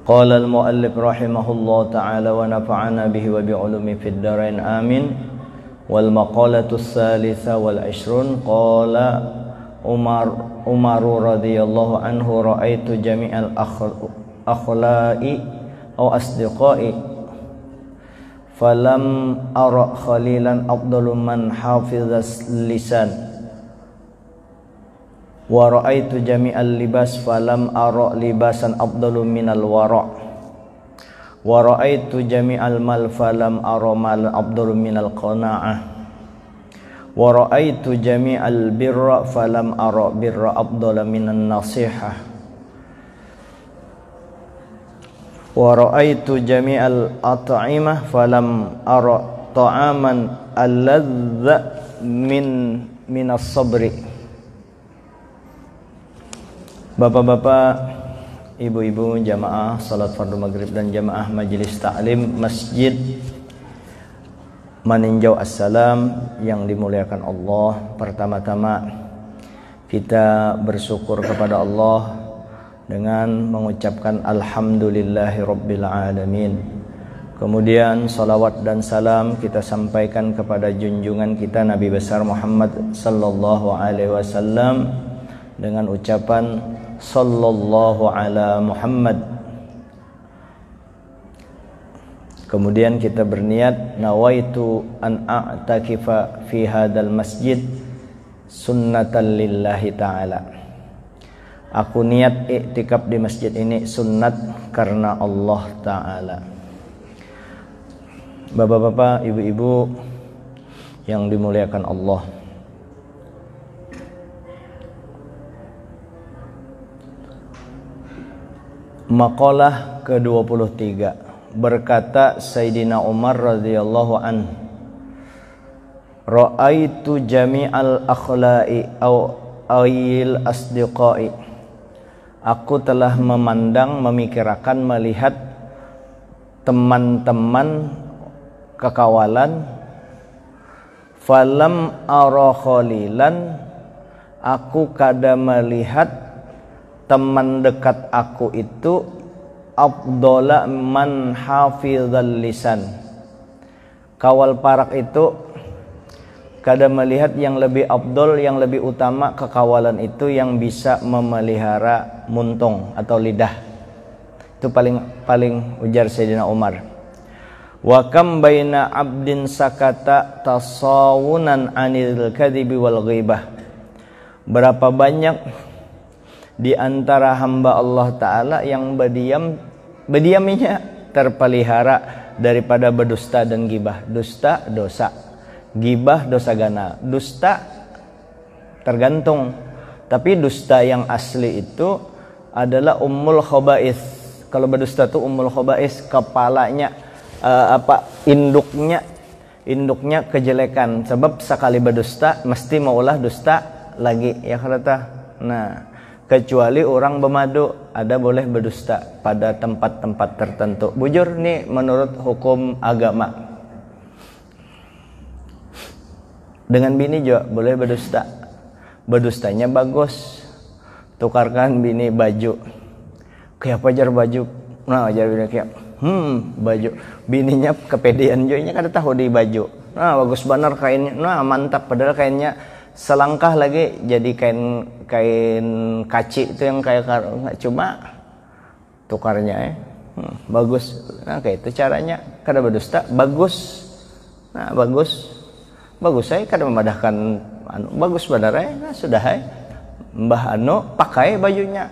Qala al-muallif rahimahullah ta'ala wa nafa'ana bihi wa bi'ulumi fid dharain amin. Wal maqalatu tsalitsa wal 20 qala Umar radhiyallahu anhu ra'aitu jami'al akhlaqi aw asdiqai falam ara khalilan afdalu man hafizas lisan wa ra'aitu jami'al libas falam ara libasan afdalu minal wara' wa ra'aitu jami'al mal falam ara mal afdalu minal qana'ah wa ra'aitu jami'al birra falam ara birra afdala minan nasihah wa ra'aitu jami'al at'imah falam ara ta'aman alladza minas sabri. Bapak-bapak, ibu-ibu, jamaah salat fardu maghrib dan jamaah majelis taklim masjid Maninjau Assalam yang dimuliakan Allah. Pertama-tama kita bersyukur kepada Allah dengan mengucapkan alhamdulillahi rabbil alamin. Kemudian salawat dan salam kita sampaikan kepada junjungan kita Nabi besar Muhammad sallallahu alaihi wasallam dengan ucapan sallallahu ala Muhammad. Kemudian kita berniat nawaitu an a'takifa fi hadzal masjid sunnatan lillahi ta'ala. Aku niat iktikaf di masjid ini sunnat karena Allah Ta'ala. Bapak-bapak, ibu-ibu yang dimuliakan Allah, maqalah ke-23 berkata Sayyidina Umar radhiyallahu an, ra'aitu jami'al akhlaqi awil asdiqai. Aku telah memandang, memikirkan, melihat teman-teman kekawalan. Falam ara khalilan, aku kada melihat teman dekat aku itu afdala man hafizal lisan. Kawal parak itu kada melihat yang lebih afdol, yang lebih utama kekawalan itu yang bisa memelihara muntung atau lidah. Itu paling ujar Sayyidina Umar. Wa kam baina abdin sakata tasawunan anil kadhibi wal ghibah. Berapa banyak di antara hamba Allah Ta'ala yang berdiamnya terpelihara daripada berdusta dan gibah. Dusta dosa, gibah dosa ganal. Dusta tergantung, tapi dusta yang asli itu adalah ummul khaba'is. Kalau berdusta itu ummul khaba'is, kepalanya induknya kejelekan. Sebab sekali berdusta mesti maulah dusta lagi, ya kata. Nah, kecuali orang bermadu, ada boleh berdusta pada tempat-tempat tertentu. Bujur nih menurut hukum agama. Dengan bini juga boleh berdusta. Berdustanya bagus. Tukarkan bini baju. Kayak apa jar baju? Nah, jar bini kayak baju. Bininya kepedean juga, kada tahu di baju. Nah, bagus benar kainnya. Nah, mantap, padahal kainnya selangkah lagi jadi kain kaci itu yang kayak nggak, cuma tukarnya bagus. Nah, kayak itu caranya. Kada berdusta bagus. Nah, bagus saya kada memadahkan bagus benar nah, sudah Mbah Anu pakai bajunya,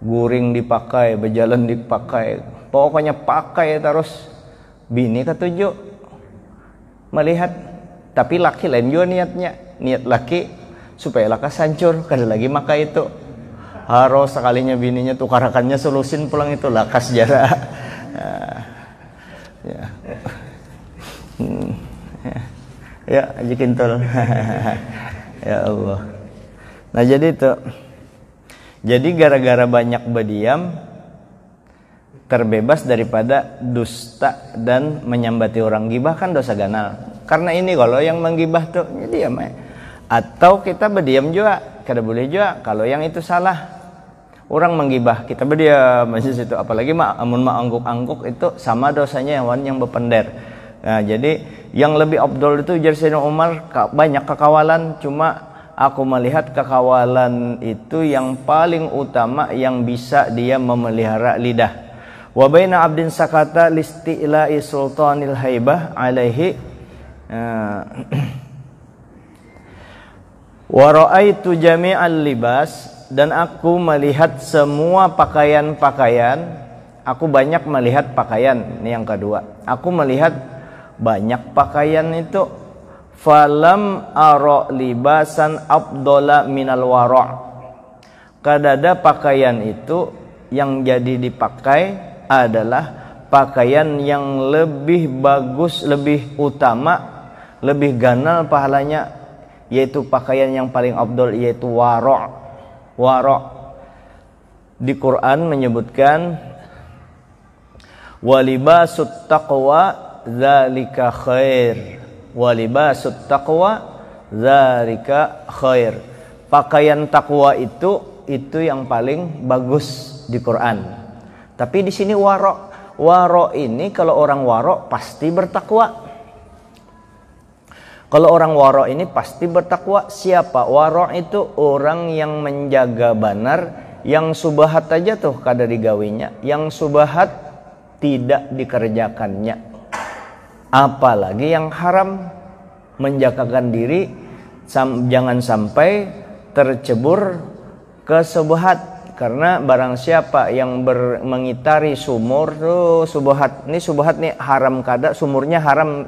guring dipakai, berjalan dipakai, pokoknya pakai terus. Bini ketujuh melihat, tapi laki lain juga niatnya. Niat laki supaya lakas hancur, kada lagi maka itu harus sekalinya bininya tukarakannya solusin pulang itu lakas jara. Ya aja kintul. Ya Allah. Nah jadi itu, jadi gara-gara banyak berdiam terbebas daripada dusta dan menyambati orang. Gibah kan dosa ganal. Karena ini kalau yang menggibah tuh diam. Atau kita berdiam juga, kada boleh juga kalau yang itu salah. Orang menggibah kita berdiam masih situ, apalagi amun angguk-angguk itu sama dosanya yang bepender. Nah, jadi yang lebih afdol itu ujar Sayyidina Umar, banyak kekawalan, cuma aku melihat kekawalan itu yang paling utama yang bisa dia memelihara lidah. Wa baina abdin sakata listi'la'i sultanil haibah alaihi wa ra'aitu jami'al libas, dan aku melihat semua pakaian-pakaian. Aku banyak melihat pakaian. Ini yang kedua, aku melihat banyak pakaian itu. Falam ara libasan afdala minal wara'. Kadada pakaian itu yang jadi dipakai adalah pakaian yang lebih bagus, lebih utama, lebih ganal pahalanya, yaitu pakaian yang paling afdol, yaitu wara'. Wara' di Quran menyebutkan walibasut taqwa dzalika khair. Walibasut taqwa dzalika khair. Pakaian takwa itu yang paling bagus di Quran. Tapi di sini waro ini, kalau orang waro pasti bertakwa. Kalau orang waro ini pasti bertakwa. Siapa? Waro itu orang yang menjaga banar, yang subahat aja tuh kada digawinya, yang subahat tidak dikerjakannya. Apalagi yang haram, menjagakan diri jangan sampai tercebur ke subahat. Karena barang siapa yang mengitari sumur tuh subahat nih haram kada, sumurnya haram,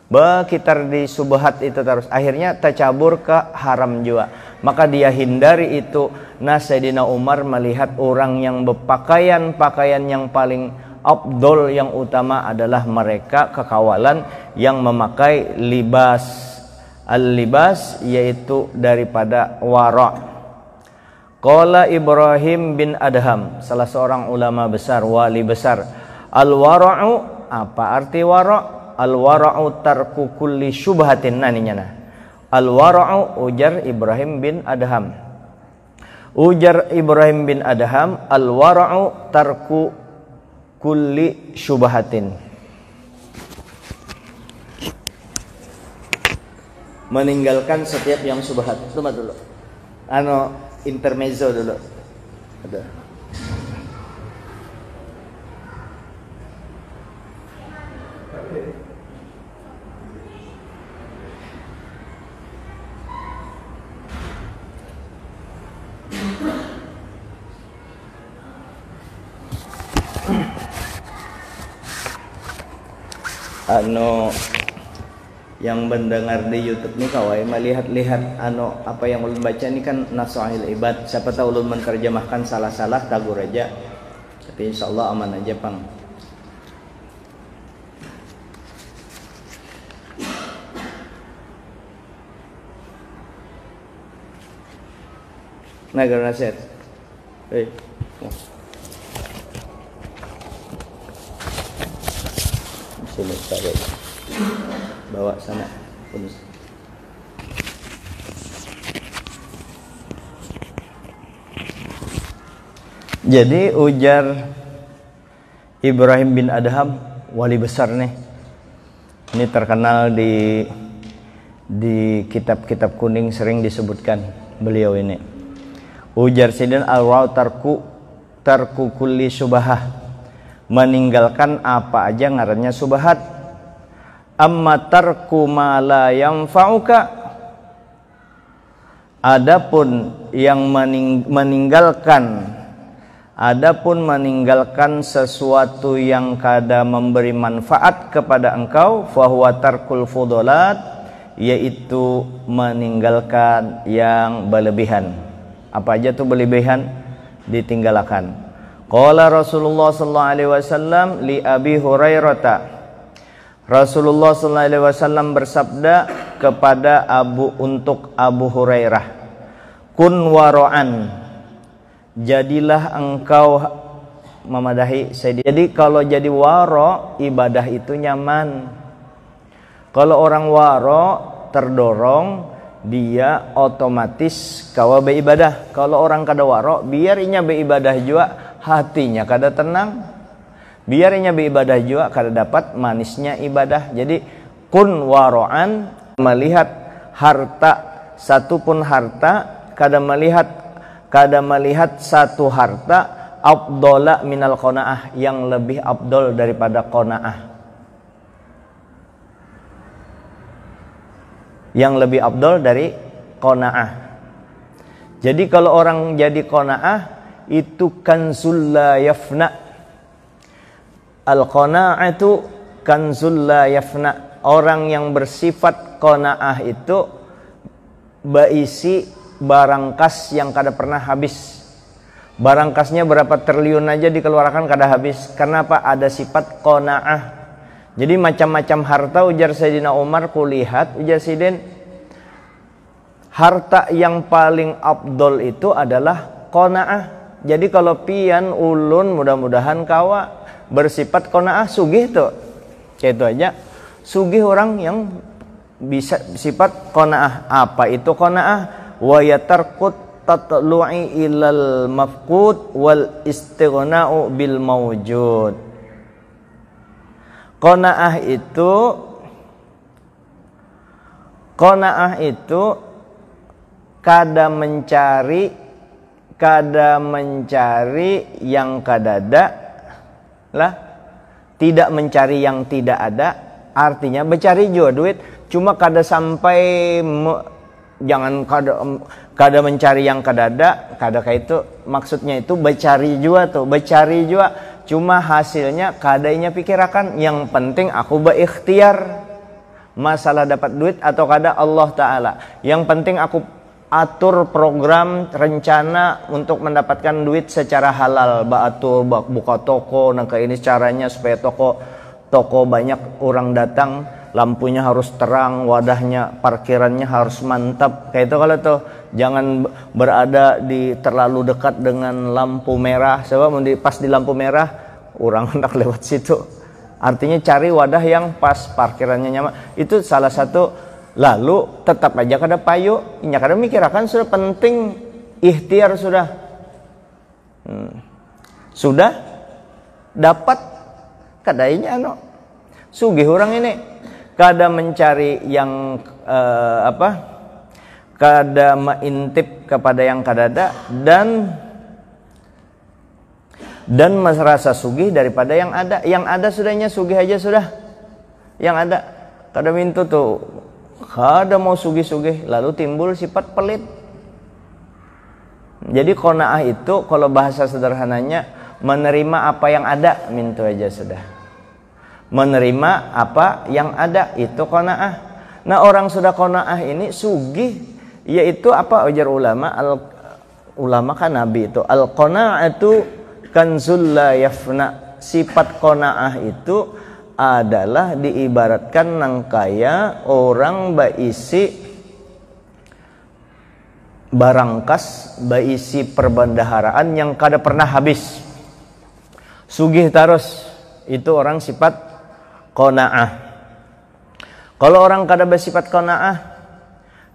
berkitar di subahat itu terus, akhirnya tercabur ke haram juga. Maka dia hindari itu. Nah, Sayyidina Umar melihat orang yang berpakaian yang paling afdol, yang utama adalah mereka kekawalan yang memakai libas. Al-libas yaitu daripada wara'. Qala Ibrahim bin Adham, salah seorang ulama besar, wali besar. Al-wara'u, apa arti wara'? Al-wara'u tarku kulli syubhatin. Naninya nah. Al-wara'u ujar Ibrahim bin Adham. Ujar Ibrahim bin Adham, al-wara'u tarku kulli syubhatin. Meninggalkan setiap yang subhat. Tunggu dulu. Intermezzo dulu. Ada. Yang mendengar di YouTube nih kawai melihat-lihat apa yang ulun baca ini kan Nasuhil Ibad. Siapa tahu ulun menerjemahkan salah-salah, tagur aja. Tapi insyaallah aman aja pang. Nagar nasihat. Sini tarik. Bawa sana. Jadi ujar Ibrahim bin Adham, wali besar nih. Ini terkenal di kitab-kitab kuning sering disebutkan beliau ini. Ujar Sayyidina al-wa'u tarku kulli subahah. Meninggalkan apa aja ngarannya subahat. Amma tarku ma la yanfa'uka. Adapun yang meninggalkan sesuatu yang kada memberi manfaat kepada engkau, fahuwa tarkul fudolat, yaitu meninggalkan yang berlebihan. Apa aja tuh berlebihan? Ditinggalkan. Qala Rasulullah sallallahu alaihi wasallam li Abi Hurairah. Rasulullah sallallahu alaihi wasallam bersabda kepada untuk Abu Hurairah, kun wara'an, jadilah engkau memadahi saya. Jadi kalau jadi waro, ibadah itu nyaman. Kalau orang waro terdorong, dia otomatis kawa beribadah. Kalau orang kada waro, biar inya beribadah juga hatinya kada tenang, biar inya beribadah juga kada dapat manisnya ibadah. Jadi kun waro'an, melihat harta, satu pun harta, kada melihat satu harta afdola minal qanaah, yang lebih afdol daripada qanaah, yang lebih afdol dari qanaah. Jadi kalau orang jadi qanaah itu kanzul la yafna. Al-qanaatu kanzul la yafna. Orang yang bersifat qanaah itu berisi barang kas yang kada pernah habis. Barang kasnya berapa triliun aja dikeluarkan kada habis. Kenapa? Ada sifat qanaah. Jadi macam-macam harta, ujar Sayyidina Umar, kulihat ujar Sidin, harta yang paling afdol itu adalah qanaah. Jadi kalau pian ulun, mudah-mudahan kawa bersifat qanaah, sugih tuh. Kayak itu aja. Sugih orang yang bisa sifat qanaah. Apa itu qanaah? Wa yatarqut tatlu'i ilal mafqud wal istighna'u bil mawjud. Qanaah itu kada mencari yang kadada lah, tidak mencari yang tidak ada. Artinya bercari juga duit, cuma kada sampai jangan kada mencari yang kadada, kada kayak itu maksudnya. Itu bercari juga tuh, bercari juga, cuma hasilnya kadainya pikirakan. Yang penting aku berikhtiar, masalah dapat duit atau kada Allah Ta'ala. Yang penting aku atur program rencana untuk mendapatkan duit secara halal. Baatur buka toko, nah kayak ini caranya supaya toko banyak orang datang, lampunya harus terang, wadahnya, parkirannya harus mantap. Kayak itu kalau tuh, jangan berada di terlalu dekat dengan lampu merah. Sebab pas di lampu merah orang hendak lewat situ. Artinya cari wadah yang pas, parkirannya nyaman. Itu salah satu. Lalu tetap aja kada payu, inya kada mikirakan sudah penting ikhtiar sudah. Sudah dapat kadainya sugih orang ini. Kada mencari yang kada mengintip kepada yang kadada, dan merasa sugih daripada yang ada. Yang ada sudahnya sugih aja sudah. Yang ada kada mintu tuh, kada mau sugih-sugih, lalu timbul sifat pelit. Jadi qanaah itu kalau bahasa sederhananya menerima apa yang ada, mintu aja sudah. Menerima apa yang ada, itu qanaah. Nah orang sudah qanaah ini sugih, yaitu apa ujar ulama? Ulama kan nabi itu al-qanaatu kanzul la yafna. Sifat qanaah itu adalah diibaratkan nang kaya orang baisi barang kas, baisi perbendaharaan yang kada pernah habis, sugih terus. Itu orang sifat qanaah. Kalau orang kada bersifat qanaah,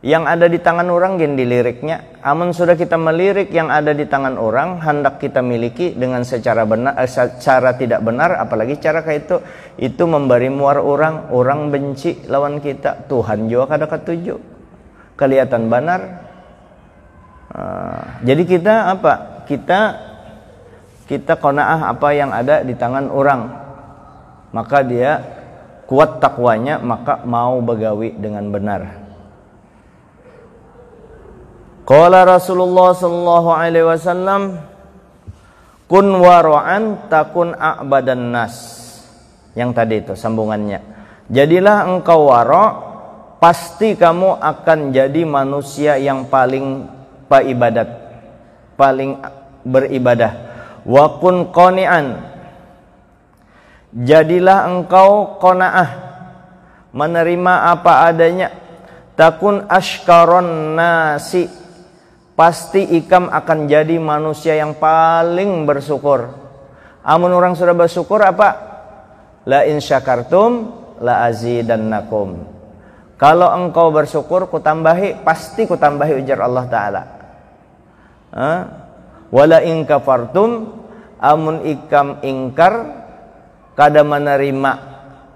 yang ada di tangan orang gen diliriknya. Amun sudah kita melirik yang ada di tangan orang, hendak kita miliki dengan secara benar, cara tidak benar, apalagi cara kayak itu memberi muar orang benci lawan kita. Tuhan juga kada ketuju, kelihatan benar. Jadi kita apa? Kita qanaah apa yang ada di tangan orang, maka dia kuat takwanya, maka mau begawi dengan benar. Qala Rasulullah sallallahu alaihi wasallam, kun wara'an takun a'badan nas. Yang tadi itu sambungannya. Jadilah engkau wara', pasti kamu akan jadi manusia yang paling ibadat, paling beribadah. Wa kun qani'an, jadilah engkau qanaah, menerima apa adanya. Takun ashkaron nasi, pasti ikam akan jadi manusia yang paling bersyukur. Amun orang sudah bersyukur apa? La in syakartum la azidannakum. Kalau engkau bersyukur kutambahi, pasti kutambahi, ujar Allah Ta'ala. Wala in kafartum, amun ikam ingkar kada menerima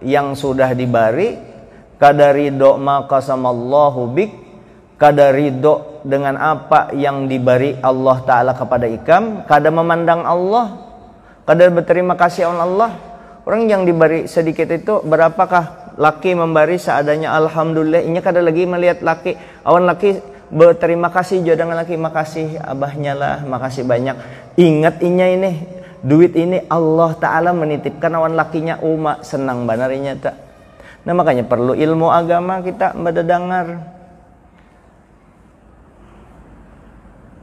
yang sudah diberi, kada ridho maka samallahu bik, kada ridho dengan apa yang diberi Allah Ta'ala kepada ikam, kada memandang Allah, kada berterima kasih on Allah. Orang yang diberi sedikit itu, berapakah laki memberi seadanya, alhamdulillah. Inya kada lagi melihat laki, awan laki berterima kasih juga dengan laki, makasih abahnya lah, makasih banyak. Ingat inya ini, duit ini Allah Ta'ala menitipkan awan lakinya, senang benar inya tak. Nah makanya perlu ilmu agama kita mendengar.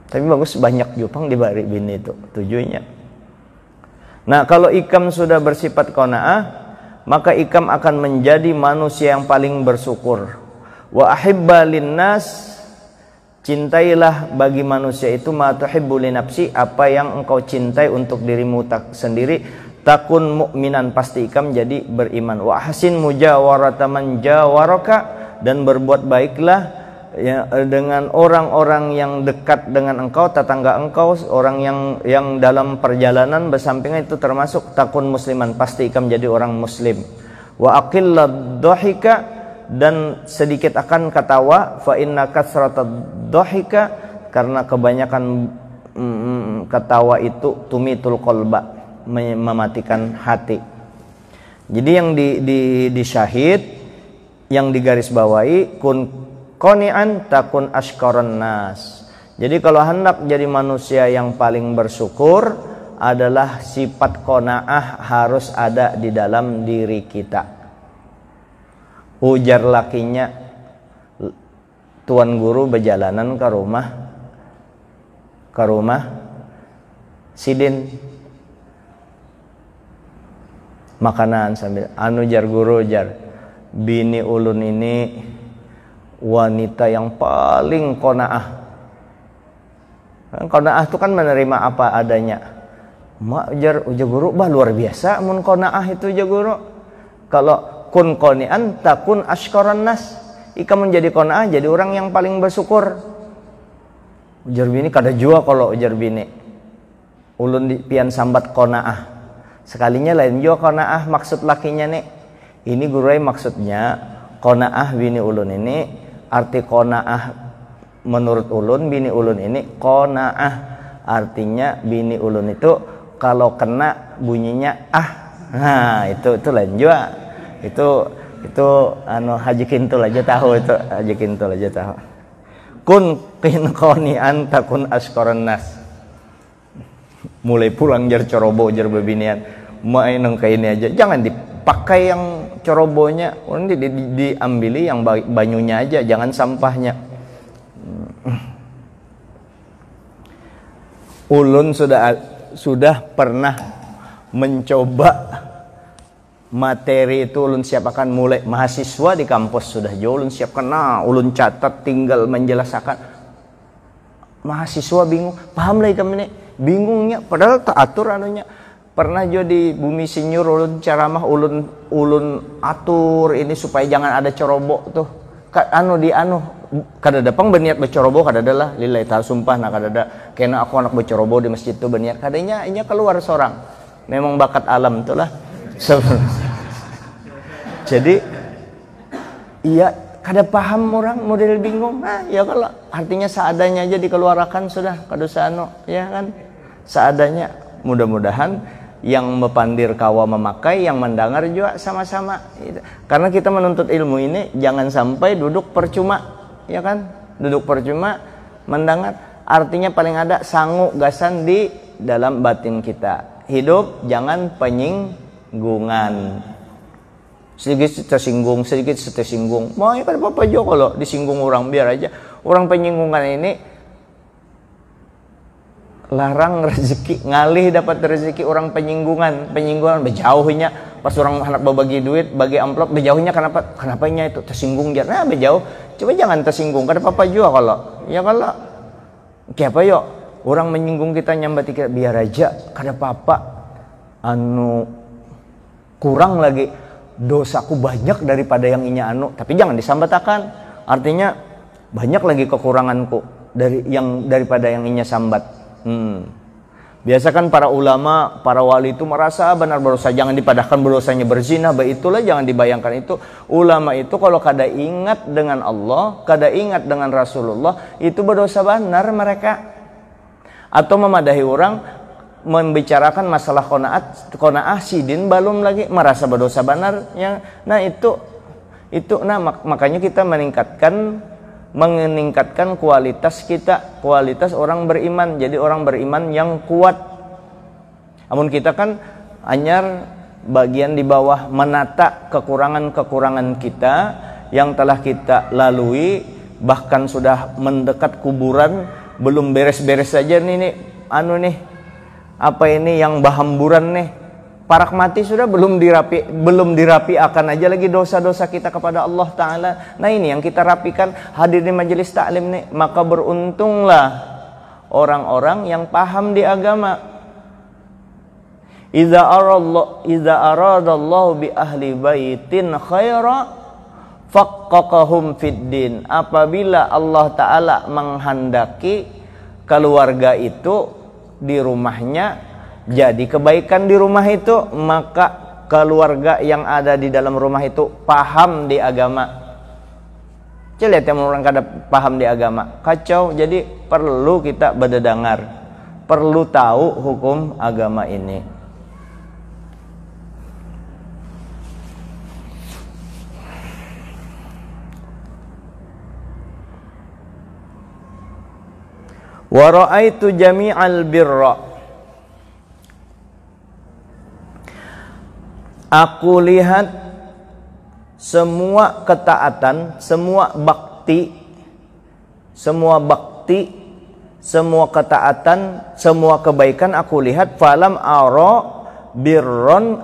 Tapi bagus banyak jupang diberi bini itu tujuannya. Nah kalau ikam sudah bersifat qanaah, maka ikam akan menjadi manusia yang paling bersyukur. Wa ahibba linnas, cintailah bagi manusia itu ma tuhibbu li nafsi, apa yang engkau cintai untuk dirimu sendiri. Takun mukminan, pasti ikam jadi beriman. Wa ahsin mujawarata man jawaraka, dan berbuat baiklah ya, dengan orang-orang yang dekat dengan engkau, tetangga engkau, orang yang dalam perjalanan bersampingan, itu termasuk takun musliman, pasti ikam jadi orang muslim. Wa aqillad dhahika, dan sedikit akan ketawa, fa inna katsratad dhahika, karena kebanyakan ketawa itu tumitul qalba, mematikan hati. Jadi yang di syahid, yang digarisbawahi, kun qani'an takun ashqaran nas. Jadi kalau hendak jadi manusia yang paling bersyukur, adalah sifat qanaah harus ada di dalam diri kita. Ujar lakinya, tuan guru berjalanan ke rumah sidin, makanan sambil jar guru, jar bini ulun ini wanita yang paling qanaah. Qanaah itu kan menerima apa adanya. Ujar guru, bah luar biasa mun qanaah itu, ujar guru. Kalau kun qani'an takun ashqaran nas, ikam menjadi qanaah, jadi orang yang paling bersyukur. Ujar bini kada jua kalau ujar bini ulun di pian sambat qanaah. Sekalinya lain jua qanaah maksud lakinya nih. Ini guruai maksudnya qanaah bini ulun ini, arti qanaah menurut ulun, bini ulun ini qanaah artinya bini ulun itu kalau kena bunyinya nah itu lain jua. Itu Haji Kintul aja tahu, itu Haji Kintul aja tahu. Kun qani'an takun ashqaran nas. Mulai pulang jar corobo, jar bebinian, main nang kayak ini aja, jangan dipakai yang corobonya, diambili yang banyunya aja, jangan sampahnya. Ulun sudah pernah mencoba materi itu, ulun siapkan mulai mahasiswa di kampus sudah jauh ulun siapkan. Nah ulun catat, tinggal menjelaskan. Mahasiswa bingung, paham lah ikam ini bingungnya, padahal tak atur anunya. Pernah jo di Bumi Sinyur ulun ceramah, ulun atur ini supaya jangan ada corobo tuh. Kada ada pang berniat bercorobo, kada ada lah, lillahi ta'ala sumpah nak kada ada. Kena aku anak bercorobo di masjid tuh berniat, kadanya inya keluar seorang. Memang bakat alam itulah. Jadi iya kada paham orang, model bingung. Nah ya kalau artinya seadanya aja dikeluarkan sudah, kada usah ya kan, seadanya. Mudah-mudahan yang mepandir kawa memakai, yang mendengar juga sama-sama. Karena kita menuntut ilmu ini jangan sampai duduk percuma, ya kan? Duduk percuma, mendengar. Artinya paling ada sangu gasan di dalam batin kita. Hidup jangan penyinggungan. Sedikit tersinggung, sedikit tersinggung. Mau ya kan apa-apa juga kalau disinggung orang, biar aja. Orang penyinggungan ini larang rezeki, ngalih dapat rezeki. Orang penyinggungan berjauhnya pas orang hendak berbagi duit, bagi amplop berjauhnya. Kenapanya itu tersinggung jar. Nah berjauh, coba jangan tersinggung, kada apa-apa juga kalau ya kalau kayak apa yuk orang menyinggung kita, nyambat kita, biar aja kada apa-apa. Kurang lagi dosaku banyak daripada yang inya anu, tapi jangan disambatakan. Artinya banyak lagi kekuranganku daripada yang inya sambat. Biasa kan para ulama, para wali itu merasa benar berdosa, jangan dipadahkan berdosanya berzina, itulah jangan dibayangkan itu. Ulama itu kalau kada ingat dengan Allah, kada ingat dengan Rasulullah, itu berdosa benar mereka. Atau memadahi orang membicarakan masalah qanaah sidin belum lagi merasa berdosa benar. Nah itu makanya kita meningkatkan kualitas kita, kualitas orang beriman. Jadi orang beriman yang kuat. Namun kita kan anyar bagian di bawah menata kekurangan-kekurangan kita yang telah kita lalui, bahkan sudah mendekat kuburan, belum beres-beres saja nih yang bahamburan nih. Parak mati sudah belum dirapi akan aja lagi dosa-dosa kita kepada Allah Ta'ala. Nah ini yang kita rapikan, hadir di majelis taklim nih. Maka beruntunglah orang-orang yang paham di agama. Iza aradallahu bi ahli baitin khaira faqqaqahum fid din. Apabila Allah Ta'ala menghendaki keluarga itu di rumahnya jadi kebaikan di rumah itu, maka keluarga yang ada di dalam rumah itu paham di agama. Lihat yang orang kada paham di agama, kacau. Jadi perlu kita berdengar, perlu tahu hukum agama ini. Wa ra'aitu jami'al birra. Aku lihat semua ketaatan, semua bakti, semua ketaatan, semua kebaikan aku lihat. Falam ara birron,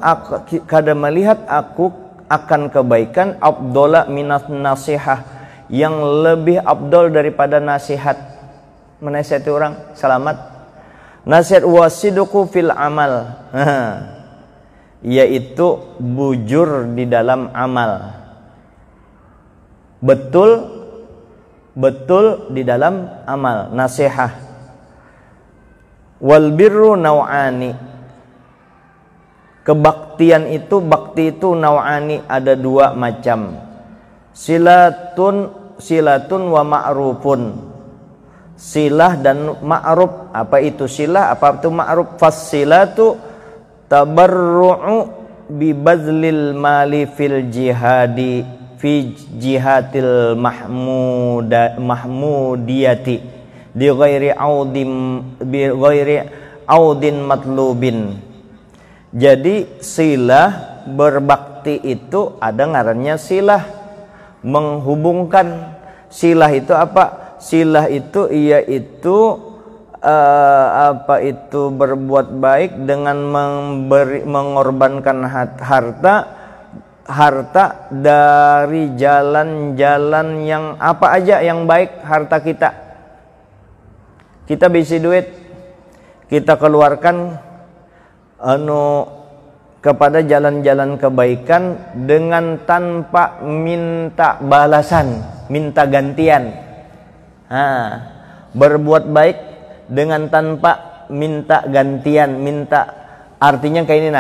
kada melihat aku akan kebaikan afdala minas nasihah, yang lebih afdol daripada nasihat. Menasihati orang selamat. Nasihat wasiduku fil amal. Yaitu bujur di dalam amal, betul di dalam amal, nasihat. Wal birru nau'ani, kebaktian itu, bakti itu nau'ani, ada dua macam. Silatun wa ma'rufun. Silah dan ma'ruf. Apa itu silah, apa itu ma'ruf? Fassilatu tabarru'u bi bazlil mali fil jihadi fi jihatil mahmudiyati bi ghairi audin matlubin. Jadi silah berbakti itu ada ngarannya silah, menghubungkan. Silah itu apa? Silah itu yaitu berbuat baik dengan mengorbankan harta dari jalan-jalan yang apa aja yang baik. Harta kita bisi duit, kita keluarkan kepada jalan-jalan kebaikan dengan tanpa minta balasan, minta gantian. Berbuat baik dengan tanpa minta gantian, artinya kayak ini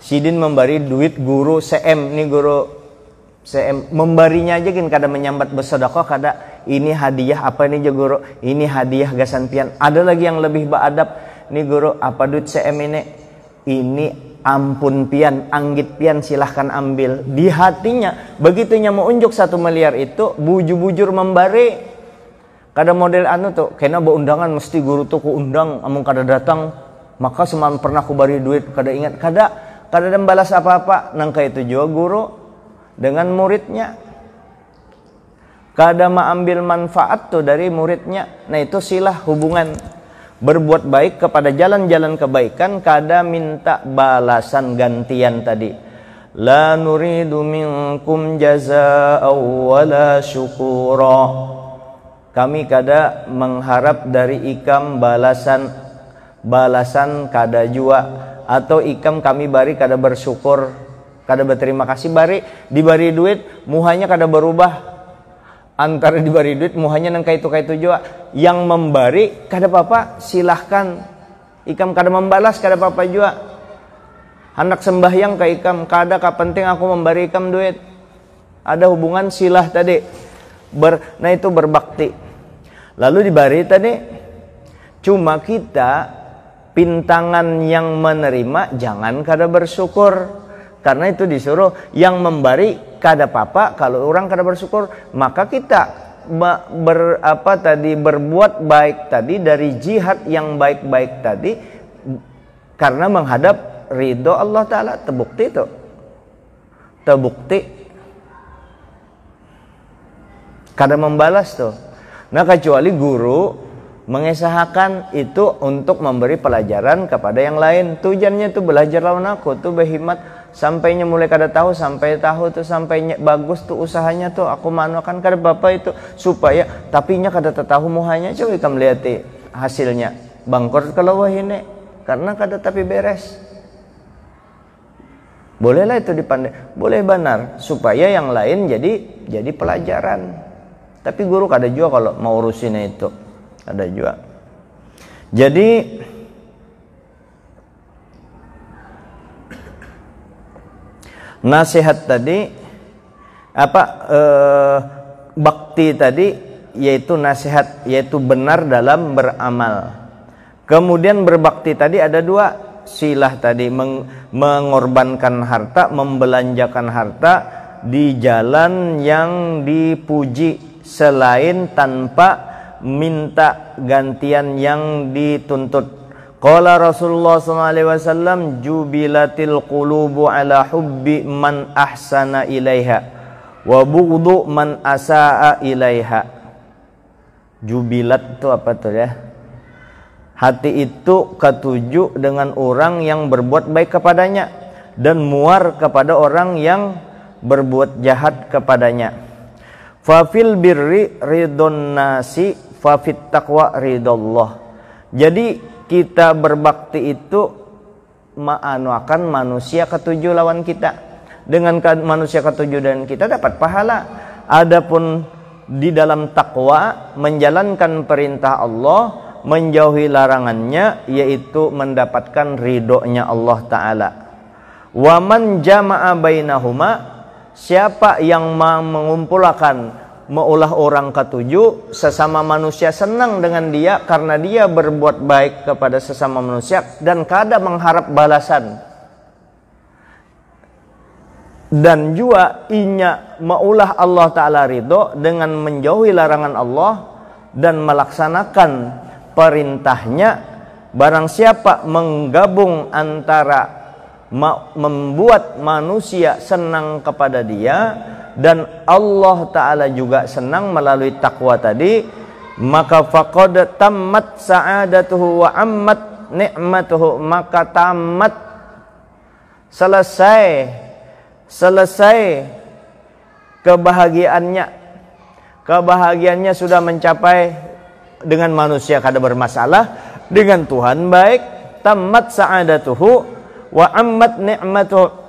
sidin memberi duit guru CM, nih guru CM membarinya aja kan kada menyambat bersedekah, kada ini hadiah apa nih guru, ini hadiah gasan pian. Ada lagi yang lebih beradab, nih guru apa duit CM ini ampun pian, anggit pian, silahkan ambil. Di hatinya begitunya mau unjuk 1 miliar itu bujur-bujur memberi. Kada model tuh, kena undangan mesti guru tuh ku undang, amung kada datang, maka semalam pernah ku bari duit, kada ingat, kada balas apa-apa. Nangka itu juga guru dengan muridnya, kada ambil manfaat tuh dari muridnya. Nah itu silah hubungan, berbuat baik kepada jalan-jalan kebaikan, kada minta balasan gantian tadi. La nuridu minkum jazaa'aw wala syukura. Kami kada mengharap dari ikam balasan kada jua, atau ikam kami bari kada bersyukur. kada berterima kasih, diberi duit muhanya kada berubah. Antara diberi duit muhanya nang kaitu jua. Yang memberi kada apa-apa, silahkan. Ikam kada membalas kada apa-apa jua. Hendak sembahyang ke ikam, kada ka penting aku memberi ikam duit. Ada hubungan silah tadi. Nah itu berbakti. Lalu diberi tadi, cuma kita pintangan yang menerima jangan kada bersyukur. Karena itu disuruh yang memberi kada apa-apa kalau orang kada bersyukur, maka kita berbuat baik tadi dari jihad yang baik-baik tadi karena menghadap ridho Allah Ta'ala. Terbukti itu, terbukti kada membalas tuh. Nah kecuali guru mengesahkan itu untuk memberi pelajaran kepada yang lain. Tujuannya tuh belajar lawan aku tuh berhikmat. Sampainya mulai kada tahu sampai tahu tuh, sampainya bagus tuh usahanya tuh aku manukan kada apa itu supaya tapinya kada tahu muhanya. Coba kamu lihat hasilnya bangkrut kalau wah ini karena kada tapi beres. Bolehlah itu dipandai, boleh benar supaya yang lain jadi pelajaran. Tapi guru kada juga kalau mau urusin itu ada juga. Jadi nasihat tadi bakti tadi yaitu nasihat, yaitu benar dalam beramal. Kemudian berbakti tadi ada dua, silah tadi mengorbankan harta, membelanjakan harta di jalan yang dipuji selain tanpa minta gantian yang dituntut. Qala Rasulullah SAW, jubilatil qulubu ala hubbi man ahsana ilaiha wa bughdu man asaa ilaiha. Jubilat itu apa tuh ya? Hati itu ketuju dengan orang yang berbuat baik kepadanya dan muar kepada orang yang berbuat jahat kepadanya. Fa fil birri ridon nasi fa fit taqwa ridallah. Jadi kita berbakti itu akan manusia ketujuh lawan kita. Dengan manusia ketujuh dan kita dapat pahala. Adapun di dalam takwa menjalankan perintah Allah, menjauhi larangannya, yaitu mendapatkan ridhonya Allah Ta'ala. Wa man jama'a bainahuma, siapa yang mengumpulkan maulah orang ketujuh, sesama manusia senang dengan dia karena dia berbuat baik kepada sesama manusia dan kada mengharap balasan. Dan juga inya maulah Allah Ta'ala ridho dengan menjauhi larangan Allah dan melaksanakan perintahnya. Barang siapa menggabung antara membuat manusia senang kepada dia dan Allah Ta'ala juga senang melalui takwa tadi, maka faqad tammat sa'adatuhu wa ammat ni'matuhu, maka tamat, selesai kebahagiaannya sudah mencapai. Dengan manusia kada bermasalah, dengan Tuhan baik. Tamat sa'adatuhu wa ammat ni'matuhu,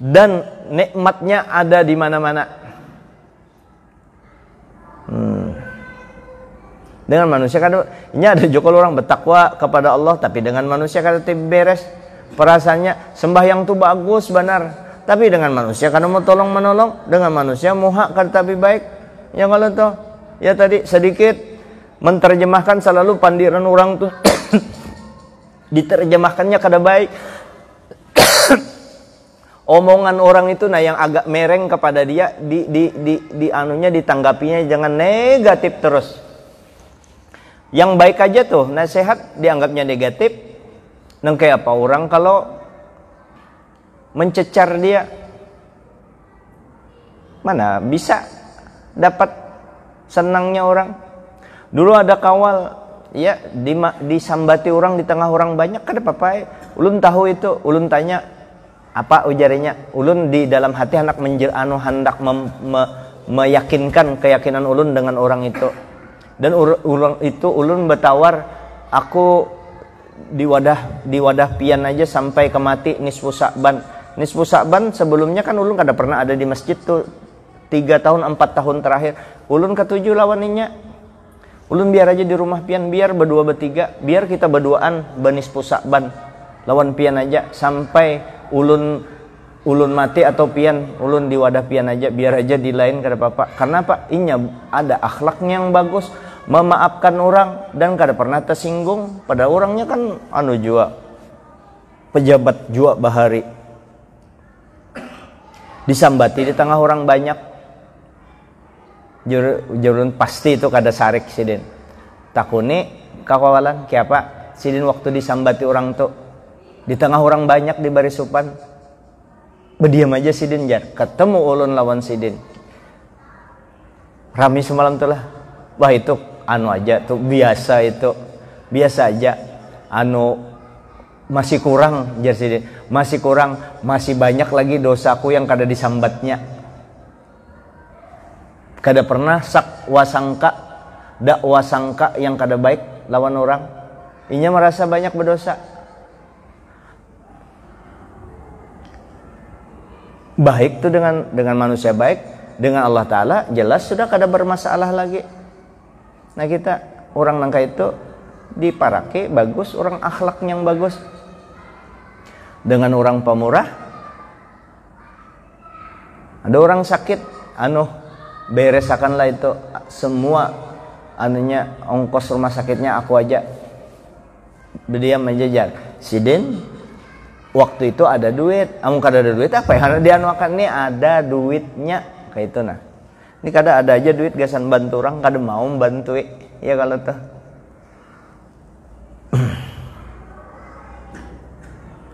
dan nikmatnya ada di mana-mana. Dengan manusia kada, ini ada juga orang bertakwa kepada Allah, tapi dengan manusia kada beres perasaannya. Sembahyang tu bagus benar, tapi dengan manusia kada mau tolong menolong, dengan manusia muha kada tapi baik. Ya kalau toh, ya tadi sedikit menterjemahkan selalu pandiran orang tuh diterjemahkannya kada baik. Omongan orang itu yang agak mereng kepada dia di anunya ditanggapinya jangan negatif terus. Yang baik aja tuh nasihat dianggapnya negatif. Nang kayak apa orang kalau mencecar dia, mana bisa dapat senangnya orang. Dulu ada kawal ya disambati orang di tengah orang banyak kada apa-apa. Ulun tahu itu, ulun tanya apa ujarnya, ulun di dalam hati hendak hendak meyakinkan keyakinan ulun dengan orang itu. Dan orang itu ulun bertawar, aku di wadah pian aja sampai ke mati nisfu Sa'ban. Nisfu Sa'ban sebelumnya kan ulun kada pernah ada di masjid tuh 3 tahun 4 tahun terakhir. Ulun ketujuh lawaninya. Ulun biar aja di rumah pian, biar berdua bertiga, biar kita berduaan benisfu Sa'ban lawan pian aja sampai ulun mati atau pian ulun di wadah pian aja, biar aja di lain kada apa-apa. Karena apa? Inya ada akhlaknya yang bagus, memaafkan orang dan kada pernah tersinggung. Pada orangnya kan jua pejabat jua bahari. Disambati di tengah orang banyak. Jurun pasti itu kada sarik sidin. Takuni kakawalan kiapa sidin waktu disambati orang tuh di tengah orang banyak di barisupan. Berdiam aja sidin jar. Ketemu ulun lawan sidin. Rami semalam tuh lah. Wah itu aja tuh biasa itu. Biasa aja. Masih kurang jar sidin. Masih kurang, masih banyak lagi dosaku yang kada disambatnya. Kada pernah dakwa sangka yang kada baik lawan orang. Inya merasa banyak berdosa. Baik tuh dengan manusia baik, dengan Allah Ta'ala jelas sudah kada bermasalah lagi. Nah kita orang nangka itu diparake bagus, orang akhlak yang bagus. Dengan orang pemurah, ada orang sakit, beresakanlah itu semua ongkos rumah sakitnya aku aja. Dia menjajar sidin waktu itu ada duit, kada ada duit apa ya? Dia ini ada duitnya kayak itu nah. Ini kada ada aja duit gasan bantu orang, kada mau bantu ya kalau tuh.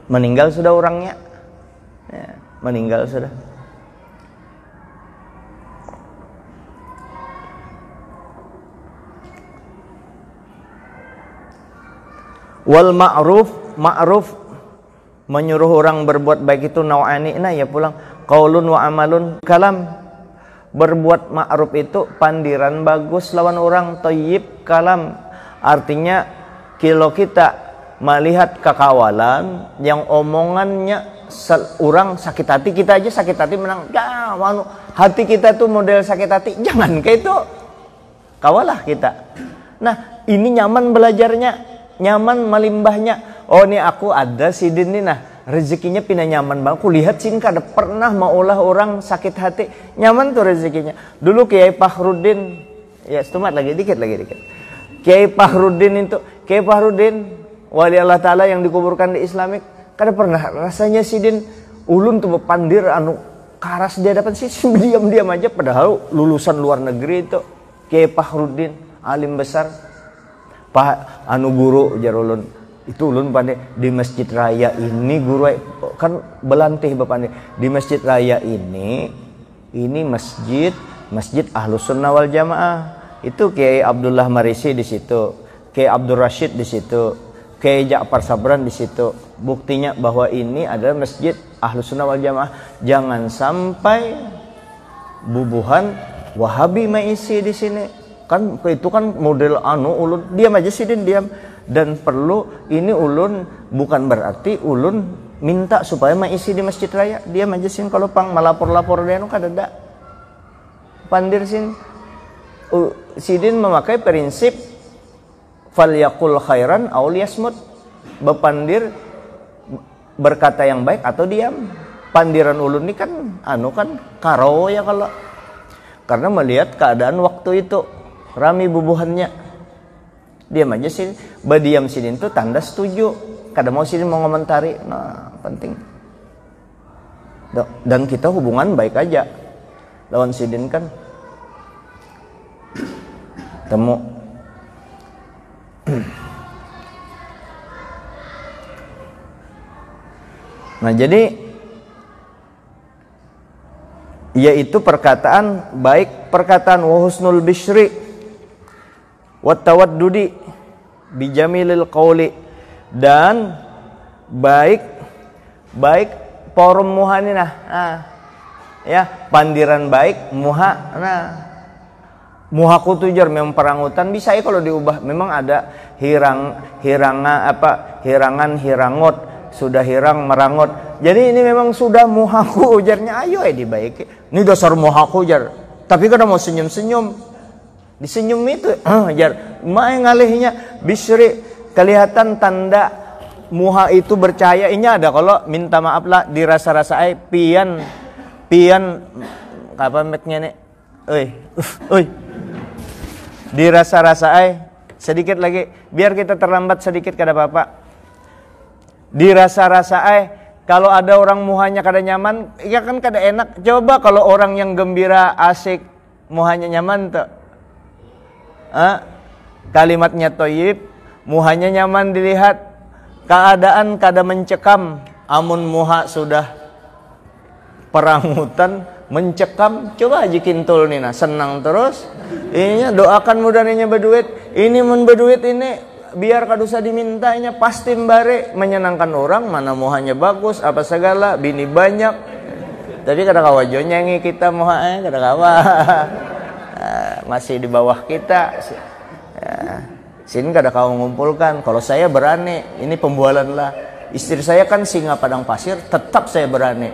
Meninggal sudah orangnya, ya, meninggal sudah. Wal ma'ruf menyuruh orang berbuat baik itu nau'ani ya pulang qaulun wa amalun kalam. Berbuat ma'ruf itu pandiran bagus lawan orang, thayyib kalam artinya kalau kita melihat kekawalan yang omongannya orang sakit hati, kita aja sakit hati menang hati kita tuh model sakit hati, jangan kayak itu kawalah kita. Nah ini nyaman belajarnya, nyaman melimbahnya. Oh nih aku ada sidin nih, nah rezekinya pindah nyaman banget. Aku lihat sini kada pernah maulah orang sakit hati, nyaman tuh rezekinya. Dulu Kiai Fakhruddin, ya setumat lagi dikit. Kiai Fakhruddin wali Allah Ta'ala yang dikuburkan di Islamik, kada pernah rasanya sidin ulun tuh bepandir karas di hadapan sih diam-diam aja, padahal lulusan luar negeri itu Kiai Fakhruddin, alim besar. Guru jar ulun itu ulun pandai di Masjid Raya ini guru kan belantih bapandai di Masjid Raya ini masjid Ahlus Sunnah wal Jamaah. Itu Kiai Abdullah Marisi di situ, Kiai Abdul Rashid di situ, Kiai Ja'far Sabran di situ. Buktinya bahwa ini adalah masjid Ahlus Sunnah wal Jamaah. Jangan sampai bubuhan Wahabi maisi di sini. Kan itu kan model ulun diam aja sidin diam. Dan perlu ini ulun bukan berarti ulun minta supaya maisi di Masjid Raya. Diam aja sin kalau pang melapor-lapor dia kada pandir sin. Sidin memakai prinsip falyaqul khairan aw liyasmut. Bepandir berkata yang baik atau diam. Pandiran ulun ini kan kan karo ya kalau karena melihat keadaan waktu itu rami bubuhannya. Diam aja sih, badiam sidin itu tanda setuju. Kada mau sidin mau ngomentari, nah penting. Dan kita hubungan baik aja. Lawan sidin kan temu. Nah jadi yaitu perkataan baik, perkataan wa husnul bishri wat tawaddudi bijamilil qauli, dan baik forum muhanina. Ya pandiran baik muha. Nah muhaku tujar memang perangutan bisa ya kalau diubah, memang ada hirangan hirangot, sudah hirang merangot. Jadi ini memang sudah muhaku ujarnya, ayo dibaiki. Ini dasar muhaku ujar. Tapi kada mau senyum-senyum. Disenyum itu ujar. Mae ngalihnya bisri, kelihatan tanda muha itu bercahaya. Ini ada kalau minta maaf lah dirasa-rasa pian apa metnya nih. Oi. Dirasa-rasa sedikit lagi biar kita terlambat sedikit kada apa-apa. Dirasa-rasa kalau ada orang muhanya kada nyaman, ya kan kada enak. Coba kalau orang yang gembira, asik, muhanya nyaman tuh. Kalimatnya thayyib, muhanya nyaman dilihat, keadaan kada mencekam. Amun muha sudah perangutan, mencekam, coba aja kintul nih nah, senang terus. Ininya doakan mudahnya berduit. Ini mun berduit ini biar kadusa dimintanya pasti mbare, menyenangkan orang, mana muhanya bagus apa segala, bini banyak. Tapi kada kawa jonyangi kita muha kada kawa. Masih di bawah kita. Sini kada kawa mengumpulkan. Kalau saya berani, ini pembualan lah. Istri saya kan singa padang pasir, tetap saya berani.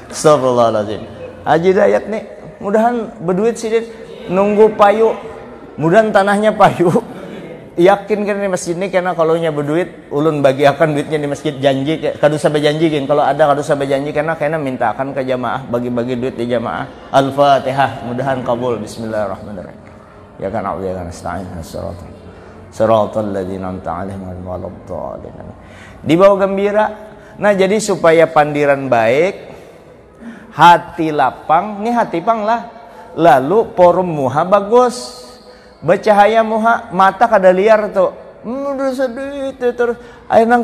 Astagfirullahaladzim. Haji Dayat nih, mudahan berduit sih nunggu payu. Mudahan tanahnya payu. Yakin kan di masjid ini karena kalau nya berduit ulun bagi akan duitnya di masjid, janji kadu sabe janji kan kalau ada kadu sabe janji karena minta akan ke jamaah, bagi-bagi duit di jamaah. Al-Fatihah, mudahan kabul. Bismillahirrahmanirrahim. Ya kan a'udzu ya kan nasta'in siratal ladzina an'amta 'alaihim ghairil maghdubi 'alaihim. Dibawa gembira. Nah, jadi supaya pandiran baik, hati lapang, nih hati pang lah. Lalu forum muha bagus. Bercahaya muha, mata kada liar tuh. Sedih terus. Nang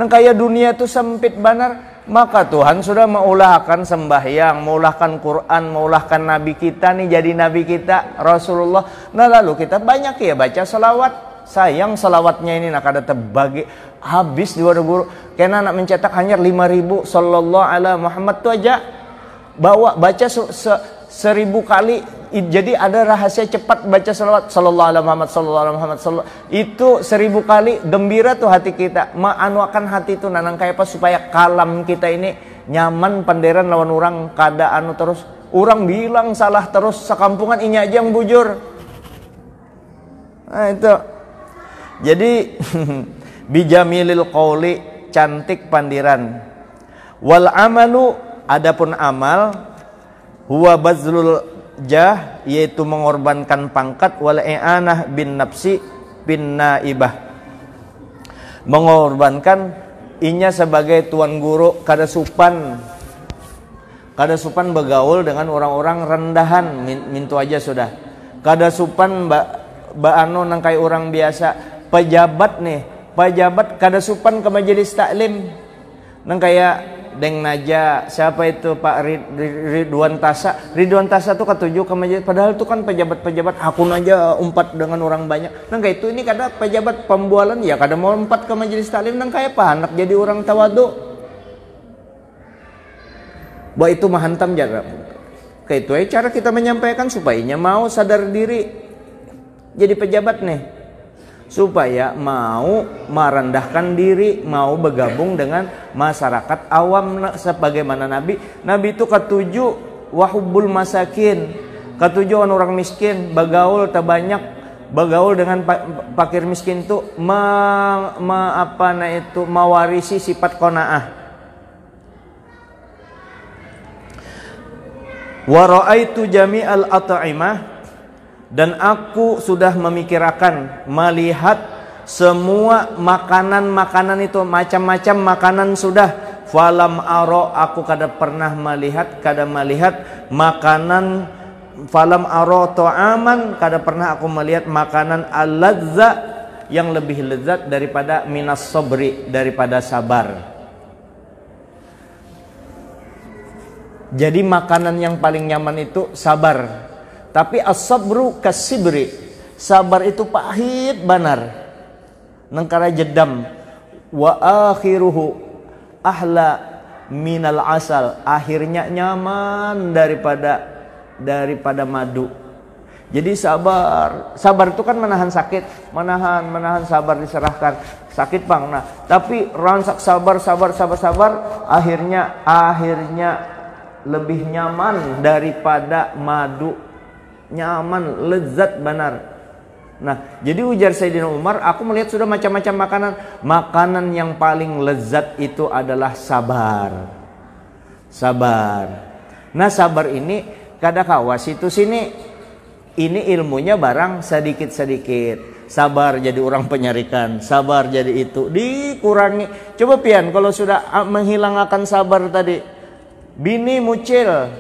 kaya dunia tuh sempit banar. Maka Tuhan sudah meulahkan sembahyang, meulahkan Quran, meulahkan Nabi kita nih jadi Nabi kita Rasulullah. Nah lalu kita banyak ya baca salawat. Sayang salawatnya ini nak ada terbagi habis di wadah guru. Karena nak mencetak hanya 5.000 sallallahu alaihi Muhammad tuh aja. Baca 1.000 kali. Jadi ada rahasia cepat baca salawat sallallahu alaihi Muhammad itu 1.000 kali. Gembira tuh hati kita, maanuakan hati itu nanang kayak apa supaya kalam kita ini nyaman panderan lawan orang kada anu terus orang bilang salah terus sekampungan ini aja yang bujur. Nah itu jadi bijamilil qauli, cantik pandiran. Wal amalu, adapun amal, huwa bazlul jah, yaitu mengorbankan pangkat, wal i'anah bin nafsi bin naibah, mengorbankan inya sebagai tuan guru, kada supan bergaul dengan orang-orang rendahan, mintu aja sudah. Kada supan mbak anu nang kai orang biasa, pejabat kada supan ke majelis taklim nang kaya Deng Naja, siapa itu Pak Ridwan Tasa. Ridwan Tasa tuh ketujuh ke majelis, padahal itu kan pejabat-pejabat akun aja umpat dengan orang banyak. Nang kayak itu ini kada pejabat pembualan ya kada mau umpat ke majelis taklim nang kayak apa anak jadi orang tawadu. Bahwa itu mahantam jarak. Kayak itu cara kita menyampaikan supaya mau sadar diri jadi pejabat nih. Supaya mau merendahkan diri, mau bergabung dengan masyarakat awam sebagaimana Nabi itu ketujuh wahubbul masakin, ketujuh orang miskin, bergaul terbanyak, bergaul dengan fakir miskin itu mewarisi sifat qanaah. Wa ra'aitu jami'al at'imah, dan aku sudah memikirkan, melihat semua makanan-makanan itu, macam-macam makanan sudah. Falam aro, aku kada pernah melihat makanan. Falam aro ta'aman, kada pernah aku melihat makanan al-ladza, yang lebih lezat daripada minas sabri, daripada sabar. Jadi makanan yang paling nyaman itu sabar. Tapi as-sabru kasibri, sabar itu pahit banar, nangkara jedam. Wa akhiruhu ahla minal asal, akhirnya nyaman daripada madu. Jadi sabar. Sabar itu kan menahan sakit, menahan sabar diserahkan. Sakit Bang. Nah, tapi ransak sabar, akhirnya lebih nyaman daripada madu. Nyaman, lezat benar. Nah, jadi ujar Sayyidina Umar, aku melihat sudah macam-macam makanan. Makanan yang paling lezat itu adalah sabar. Sabar. Nah, sabar ini kada kawas itu sini. Ini ilmunya barang sedikit-sedikit. Sabar jadi orang penyarikan, sabar jadi itu, dikurangi. Coba pian kalau sudah menghilangkan sabar tadi. Bini mucil,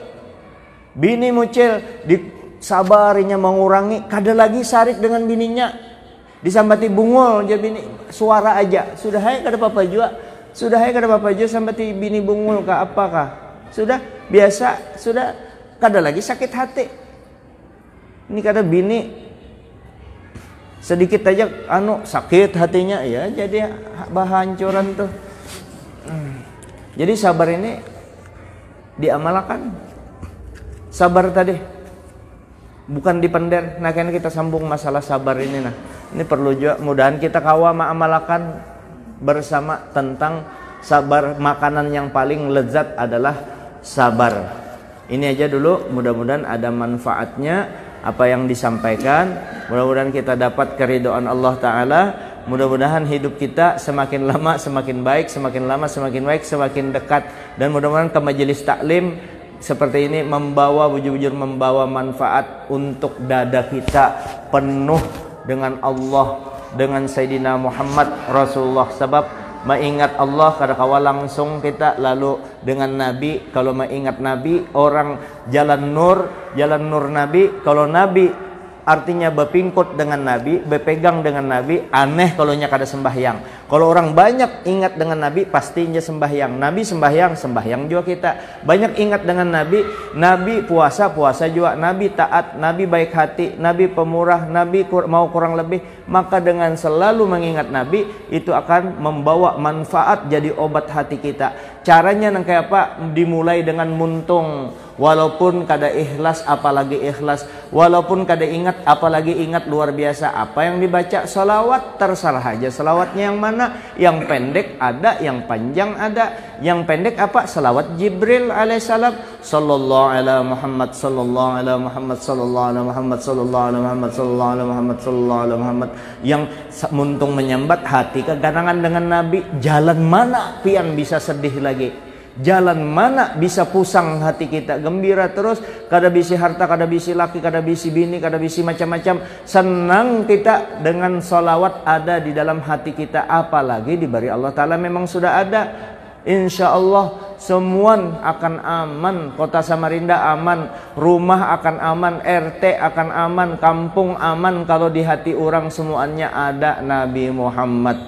disabarinya mengurangi, kada lagi sarik dengan bininya. Disambati bungul jadi bini, suara aja. Sudah hai kada apa-apa juga. Sambati bini bungul kah apakah? Sudah biasa, sudah kada lagi sakit hati. Ini kada bini sedikit aja sakit hatinya ya, jadi bahancuran tuh. Jadi sabar ini diamalkan. Sabar tadi bukan dipender. Nah, kan kita sambung masalah sabar ini. Nah, ini perlu juga mudahan kita kawa mengamalkan bersama tentang sabar. Makanan yang paling lezat adalah sabar. Ini aja dulu, mudah-mudahan ada manfaatnya apa yang disampaikan. Mudah-mudahan kita dapat keridhaan Allah Ta'ala. Mudah-mudahan hidup kita semakin lama semakin baik, semakin lama semakin baik, semakin dekat. Dan mudah-mudahan ke majelis taklim seperti ini bujur-bujur membawa manfaat untuk dada kita penuh dengan Allah, dengan Sayyidina Muhammad Rasulullah. Sebab mengingat Allah kada kawa langsung kita lalu dengan Nabi. Kalau mengingat Nabi, orang jalan nur Nabi. Kalau Nabi artinya berpingkut dengan Nabi, berpegang dengan Nabi. Aneh kalau nya kada sembahyang. Kalau orang banyak ingat dengan Nabi, pastinya sembahyang. Nabi sembahyang juga kita. Banyak ingat dengan Nabi, Nabi puasa juga. Nabi taat, Nabi baik hati, Nabi pemurah, Nabi mau kurang lebih. Maka dengan selalu mengingat Nabi, itu akan membawa manfaat jadi obat hati kita. Caranya nang kayak apa? Dimulai dengan muntung. Walaupun kada ikhlas, apalagi ikhlas. Walaupun kada ingat, apalagi ingat, luar biasa. Apa yang dibaca? Salawat, terserah aja salawatnya yang mana. Yang pendek ada, yang panjang ada. Yang pendek apa? Salawat Jibril alaihissalam. Sallallahu ala Muhammad, sallallahu ala Muhammad, sallallahu ala Muhammad, sallallahu ala Muhammad, sallallahu ala Muhammad, sallallahu ala Muhammad. Yang muntung menyambat hati keganangan dengan Nabi. Jalan mana pian bisa sedih lagi? Jalan mana bisa pusang hati kita? Gembira terus, kada bisi harta, kada bisi laki, kada bisi bini, kada bisi macam-macam. Senang kita dengan solawat ada di dalam hati kita. Apalagi diberi Allah Ta'ala memang sudah ada. Insya Allah semua akan aman. Kota Samarinda aman, rumah akan aman, RT akan aman, kampung aman. Kalau di hati orang semuanya ada Nabi Muhammad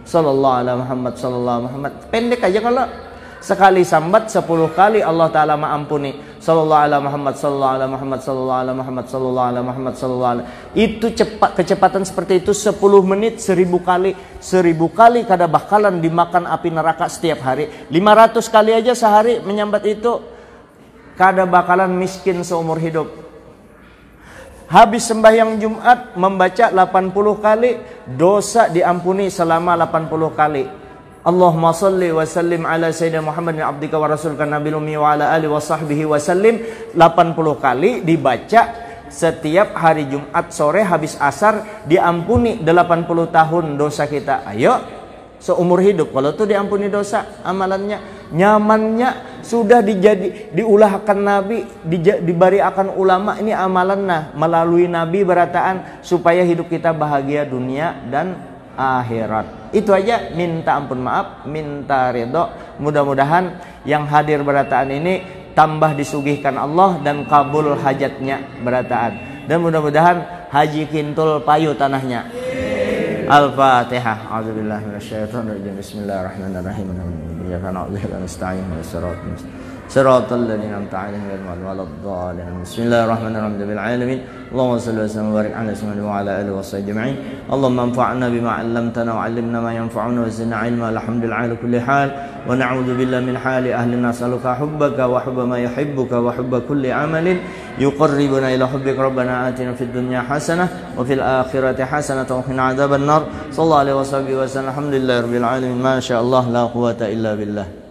Sallallahu Alaihi Muhammad Sallallahu Muhammad. Pendek aja kalau sekali sambat 10 kali Allah Ta'ala maampuni. Sallallahu ala Muhammad, sallallahu ala Muhammad, sallallahu ala Muhammad, sallallahu ala Muhammad, sallallahu ala. Itu kecepatan seperti itu 10 menit 1000 kali. 1000 kali kada bakalan dimakan api neraka setiap hari. 500 kali aja sehari menyambat itu, kada bakalan miskin seumur hidup. Habis sembahyang Jumat membaca 80 kali, dosa diampuni selama 80 kali. Allahumma salli wa sallim ala sayyidina Muhammadin abdika wa rasulika nabil ummi wa ala alihi wa sahbihi wa sallim. 80 kali dibaca setiap hari Jumat sore habis asar, diampuni 80 tahun dosa kita. Ayo, seumur hidup kalau tuh diampuni dosa amalannya. Nyamannya sudah diulahkan Nabi, diberi akan ulama. Ini amalannya melalui Nabi berataan supaya hidup kita bahagia dunia dan akhirat. Itu aja, minta ampun maaf, minta ridho. Mudah-mudahan yang hadir berataan ini tambah disugihkan Allah dan kabul hajatnya berataan. Dan mudah-mudahan haji kintul payu tanahnya. Al-Fatihah. A'udzubillahi minasyaitonirrajim. Bismillahirrahmanirrahim. Iyyaka na'budu wa iyyaka nasta'in. Siratal ladzina an'amta 'alaihim ghairil maghdubi 'alaihim. Bismillahirrahmanirrahim. Rabbil alamin. Allahumma shalli wa sallim wa barik 'ala sayyidina wa 'ala alihi wa sahbihi ajma'in. Allahumma anfa'na bima 'allamtana wa 'allimna ma yanfa'una wa zidna 'ilma. Alhamdulillah 'ala kulli hal. Wa na'udzu billahi min hali ahli nas'aluka hubbaka wa hubba ma yuhibbuka wa hubba kulli 'amalin yuqarribuna ila hubbika rabbana atina fid dunya hasanah wa fil akhirati hasanah wa qina adzabannar. Sallallahu alaihi wasallam. Alhamdulillahirabbil alamin. Masyaallah la quwata illa billah.